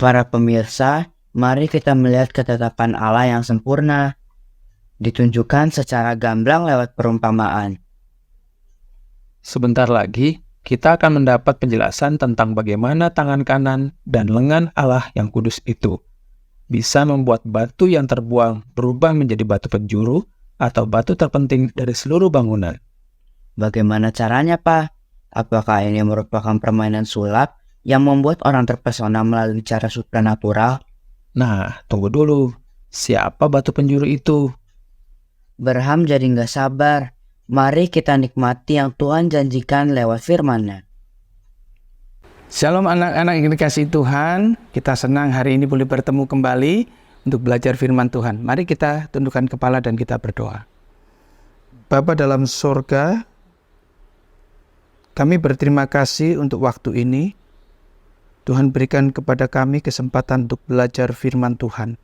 Para pemirsa, mari kita melihat ketetapan Allah yang sempurna, ditunjukkan secara gamblang lewat perumpamaan. Sebentar lagi, kita akan mendapat penjelasan tentang bagaimana tangan kanan dan lengan Allah yang kudus itu bisa membuat batu yang terbuang berubah menjadi batu penjuru atau batu terpenting dari seluruh bangunan. Bagaimana caranya, Pak? Apakah ini merupakan permainan sulap yang membuat orang terpesona melalui cara supranatural? Nah, tunggu dulu. Siapa batu penjuru itu? Berham jadi nggak sabar. Mari kita nikmati yang Tuhan janjikan lewat firman-Nya. Shalom anak-anak yang dikasihi Tuhan. Kita senang hari ini boleh bertemu kembali untuk belajar firman Tuhan. Mari kita tundukkan kepala dan kita berdoa. Bapa dalam surga, kami berterima kasih untuk waktu ini. Tuhan berikan kepada kami kesempatan untuk belajar firman Tuhan.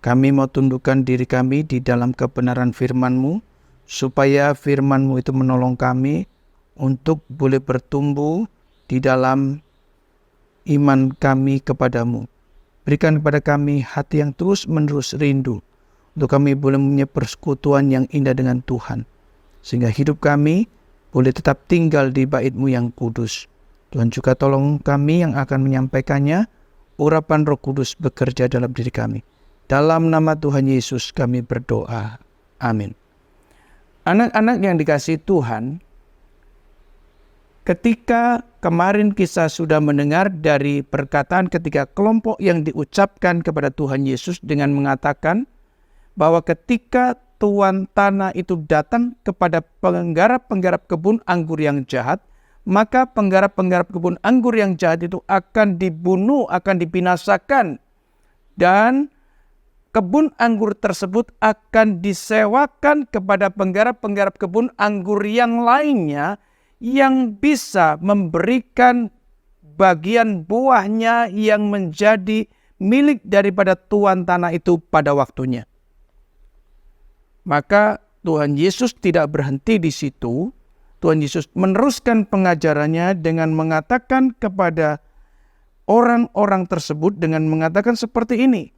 Kami mau tundukkan diri kami di dalam kebenaran firman-Mu, supaya firman-Mu itu menolong kami untuk boleh bertumbuh di dalam iman kami kepadamu. Berikan kepada kami hati yang terus-menerus rindu, untuk kami boleh mempunyai persekutuan yang indah dengan Tuhan, sehingga hidup kami boleh tetap tinggal di bait-Mu yang kudus. Tuhan juga tolong kami yang akan menyampaikannya, urapan Roh Kudus bekerja dalam diri kami. Dalam nama Tuhan Yesus kami berdoa. Amin. Anak-anak yang dikasihi Tuhan, ketika kemarin kita sudah mendengar dari perkataan ketiga kelompok yang diucapkan kepada Tuhan Yesus dengan mengatakan bahwa ketika tuan tanah itu datang kepada penggarap-penggarap kebun anggur yang jahat, maka penggarap-penggarap kebun anggur yang jahat itu akan dibunuh, akan dibinasakan. Dan kebun anggur tersebut akan disewakan kepada penggarap-penggarap kebun anggur yang lainnya yang bisa memberikan bagian buahnya yang menjadi milik daripada tuan tanah itu pada waktunya. Maka Tuhan Yesus tidak berhenti di situ. Tuhan Yesus meneruskan pengajarannya dengan mengatakan kepada orang-orang tersebut dengan mengatakan seperti ini.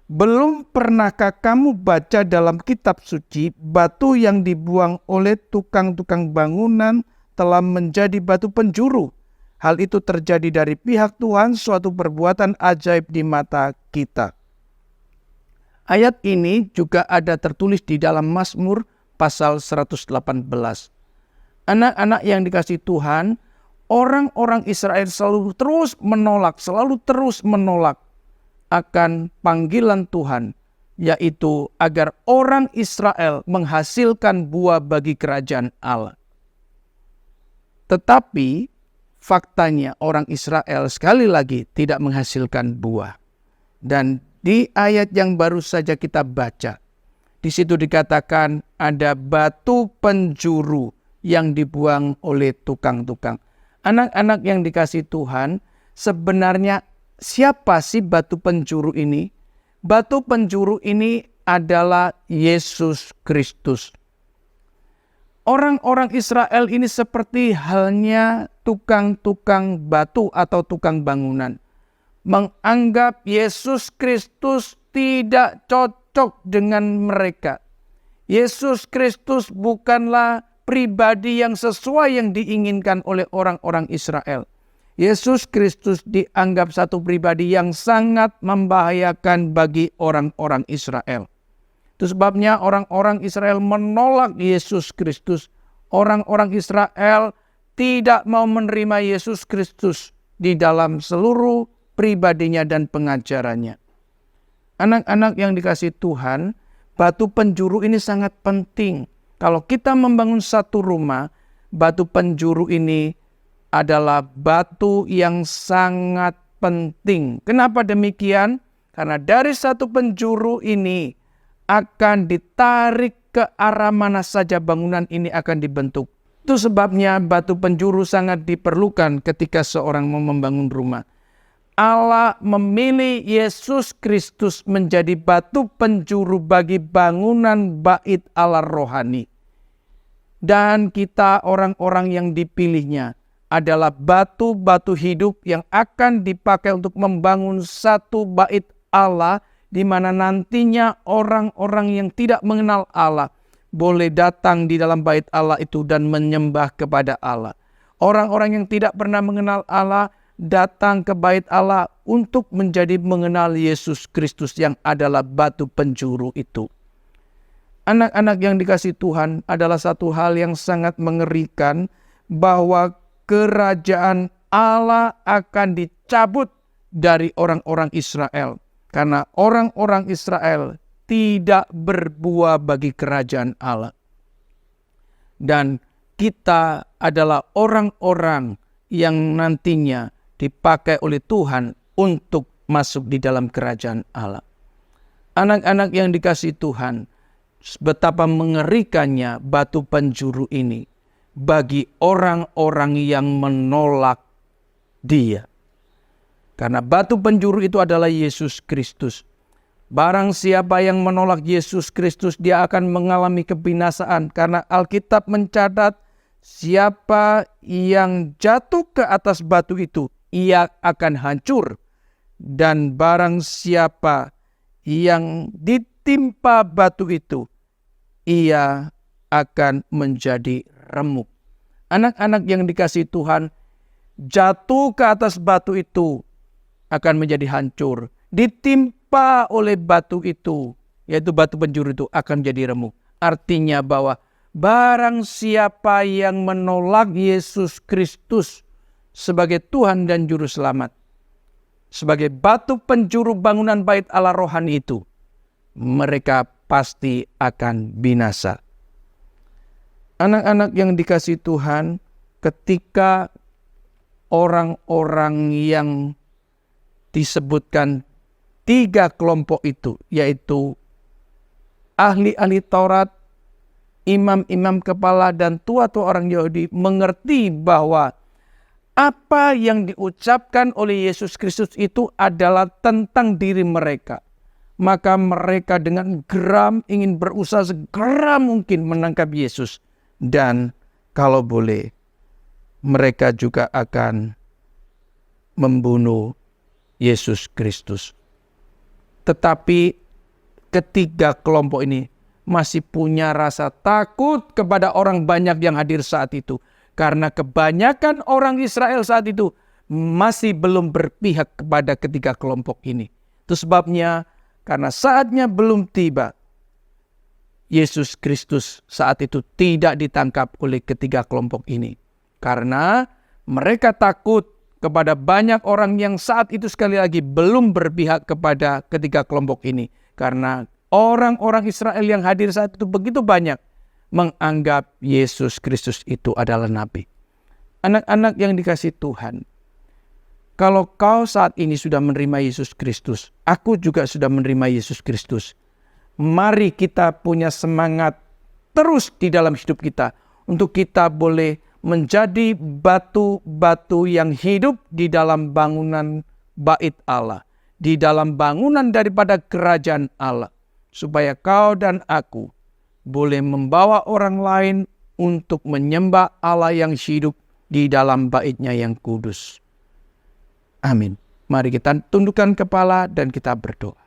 Belum pernahkah kamu baca dalam kitab suci, batu yang dibuang oleh tukang-tukang bangunan telah menjadi batu penjuru? Hal itu terjadi dari pihak Tuhan, suatu perbuatan ajaib di mata kita. Ayat ini juga ada tertulis di dalam Mazmur pasal 118. Anak-anak yang dikasihi Tuhan, orang-orang Israel selalu terus menolak akan panggilan Tuhan, yaitu agar orang Israel menghasilkan buah bagi kerajaan Allah. Tetapi faktanya orang Israel sekali lagi tidak menghasilkan buah. Dan di ayat yang baru saja kita baca, di situ dikatakan ada batu penjuru yang dibuang oleh tukang-tukang. Anak-anak yang dikasihi Tuhan, sebenarnya siapa sih batu penjuru ini? Batu penjuru ini adalah Yesus Kristus. Orang-orang Israel ini seperti halnya tukang-tukang batu atau tukang bangunan, menganggap Yesus Kristus tidak cocok dengan mereka. Yesus Kristus bukanlah pribadi yang sesuai yang diinginkan oleh orang-orang Israel. Yesus Kristus dianggap satu pribadi yang sangat membahayakan bagi orang-orang Israel. Itu sebabnya orang-orang Israel menolak Yesus Kristus. Orang-orang Israel tidak mau menerima Yesus Kristus di dalam seluruh pribadinya dan pengajarannya. Anak-anak yang dikasihi Tuhan, batu penjuru ini sangat penting. Kalau kita membangun satu rumah, batu penjuru ini adalah batu yang sangat penting. Kenapa demikian? Karena dari satu penjuru ini akan ditarik ke arah mana saja bangunan ini akan dibentuk. Itu sebabnya batu penjuru sangat diperlukan ketika seorang mau membangun rumah. Allah memilih Yesus Kristus menjadi batu penjuru bagi bangunan bait Allah rohani. Dan kita orang-orang yang dipilihnya adalah batu-batu hidup yang akan dipakai untuk membangun satu bait Allah, di mana nantinya orang-orang yang tidak mengenal Allah boleh datang di dalam bait Allah itu dan menyembah kepada Allah. Orang-orang yang tidak pernah mengenal Allah datang ke bait Allah untuk menjadi mengenal Yesus Kristus yang adalah batu penjuru itu. Anak-anak yang dikasihi Tuhan, adalah satu hal yang sangat mengerikan bahwa kerajaan Allah akan dicabut dari orang-orang Israel. Karena orang-orang Israel tidak berbuah bagi kerajaan Allah. Dan kita adalah orang-orang yang nantinya dipakai oleh Tuhan untuk masuk di dalam kerajaan Allah. Anak-anak yang dikasihi Tuhan, betapa mengerikannya batu penjuru ini bagi orang-orang yang menolak Dia. Karena batu penjuru itu adalah Yesus Kristus. Barang siapa yang menolak Yesus Kristus, dia akan mengalami kebinasaan. Karena Alkitab mencatat, siapa yang jatuh ke atas batu itu, ia akan hancur. Dan barang siapa yang ditimpa batu itu, ia akan menjadi remuk. Anak-anak yang dikasihi Tuhan, jatuh ke atas batu itu akan menjadi hancur. Ditimpa oleh batu itu, yaitu batu penjuru itu, akan menjadi remuk. Artinya bahwa barang siapa yang menolak Yesus Kristus sebagai Tuhan dan Juru Selamat, sebagai batu penjuru bangunan bait Allah rohani itu, mereka pasti akan binasa. Anak-anak yang dikasihi Tuhan, ketika orang-orang yang disebutkan 3 kelompok itu, yaitu ahli-ahli Taurat, imam-imam kepala, dan tua-tua orang Yahudi, mengerti bahwa apa yang diucapkan oleh Yesus Kristus itu adalah tentang diri mereka. Maka mereka dengan geram ingin berusaha segera mungkin menangkap Yesus. Dan kalau boleh, mereka juga akan membunuh Yesus Kristus. Tetapi ketiga kelompok ini masih punya rasa takut kepada orang banyak yang hadir saat itu. Karena kebanyakan orang Israel saat itu masih belum berpihak kepada ketiga kelompok ini. Itu sebabnya, karena saatnya belum tiba, Yesus Kristus saat itu tidak ditangkap oleh ketiga kelompok ini. Karena mereka takut kepada banyak orang yang saat itu sekali lagi belum berpihak kepada ketiga kelompok ini. Karena orang-orang Israel yang hadir saat itu begitu banyak menganggap Yesus Kristus itu adalah nabi. Anak-anak yang dikasihi Tuhan, kalau kau saat ini sudah menerima Yesus Kristus, aku juga sudah menerima Yesus Kristus. Mari kita punya semangat terus di dalam hidup kita untuk kita boleh menjadi batu-batu yang hidup di dalam bangunan bait Allah, di dalam bangunan daripada kerajaan Allah, supaya kau dan aku boleh membawa orang lain untuk menyembah Allah yang hidup di dalam bait-Nya yang kudus. Amin. Mari kita tundukkan kepala dan kita berdoa.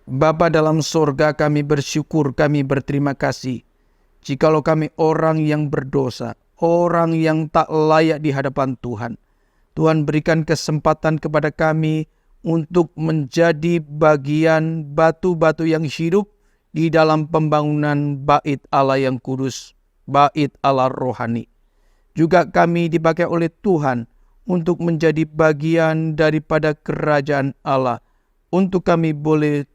Bapa dalam sorga, kami bersyukur, kami berterima kasih. Jikalau kami orang yang berdosa, orang yang tak layak di hadapan Tuhan, Tuhan berikan kesempatan kepada kami untuk menjadi bagian batu-batu yang hidup di dalam pembangunan bait Allah yang kudus, bait Allah rohani. Juga kami dipakai oleh Tuhan untuk menjadi bagian daripada kerajaan Allah, untuk kami boleh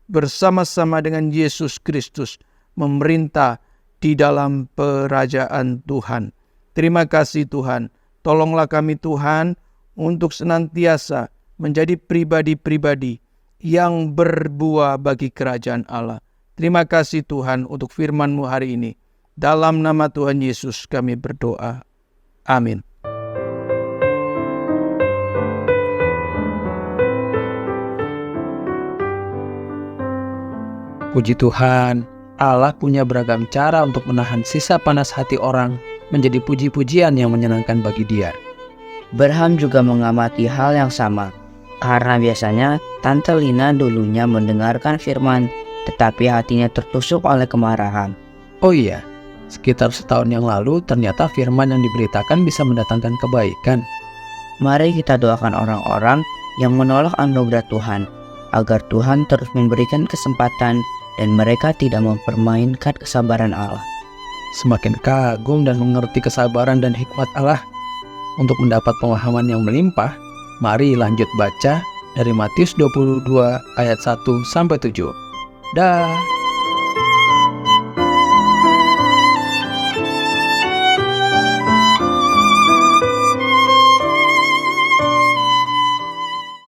bersama-sama dengan Yesus Kristus memerintah di dalam kerajaan Tuhan. Terima kasih Tuhan. Tolonglah kami Tuhan untuk senantiasa menjadi pribadi-pribadi yang berbuah bagi kerajaan Allah. Terima kasih Tuhan untuk firman-Mu hari ini. Dalam nama Tuhan Yesus kami berdoa. Amin. Puji Tuhan, Allah punya beragam cara untuk menahan sisa panas hati orang menjadi puji-pujian yang menyenangkan bagi dia. Berham juga mengamati hal yang sama, karena biasanya Tante Lina dulunya mendengarkan firman, tetapi hatinya tertusuk oleh kemarahan. Oh iya, sekitar setahun yang lalu ternyata firman yang diberitakan bisa mendatangkan kebaikan. Mari kita doakan orang-orang yang menolak anugerah Tuhan, agar Tuhan terus memberikan kesempatan dan mereka tidak mempermainkan kesabaran Allah. Semakin kagum dan mengerti kesabaran dan hikmat Allah. Untuk mendapat pemahaman yang melimpah, mari lanjut baca dari Matius 22 ayat 1-7. Dah.